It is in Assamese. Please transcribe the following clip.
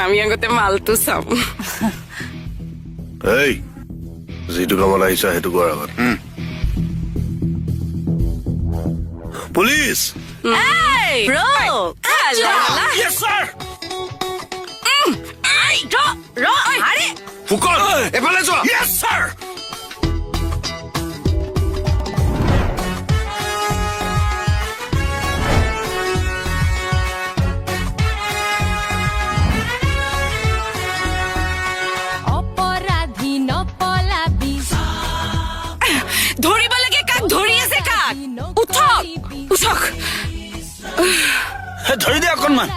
আমি আগতে মালটো চাম এই যিটো কামত আহিছা সেইটো কৰাৰ আগত পুলিচ ব্ৰ ফুকন এফালে যোৱা Yes, sir! অপৰাধী নপলাবি ধৰিব লাগে কাক ধৰি আছে কাক উঠক উঠক ধৰি দে অকণমান